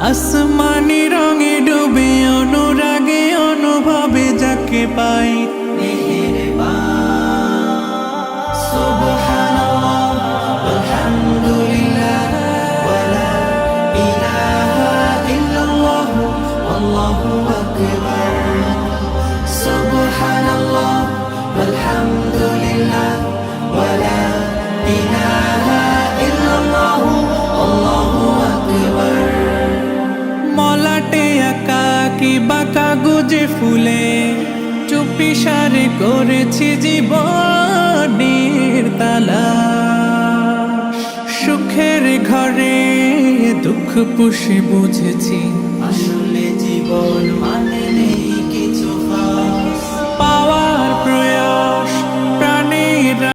আসমানি রঙে ডুবে অনুরাগে অনুভবে যাকে পাই সুবহানাল্লাহ আলহামদুলিল্লাহ ওয়ালা ইলাহা ইল্লাল্লাহ আল্লাহু আকবার সুবহানাল্লাহ আলহামদুলিল্লাহ ওয়ালা ইলাহা ইল্লাল্লাহ আল্লাহু আকবার মলাটে আঁকা কি বাঁকা গুজে ফুলে চুপি সারে করেছি জীবনের তালা সুখের ঘরে দুঃখ পুষে বুঝেছি আসলে জীবন মানে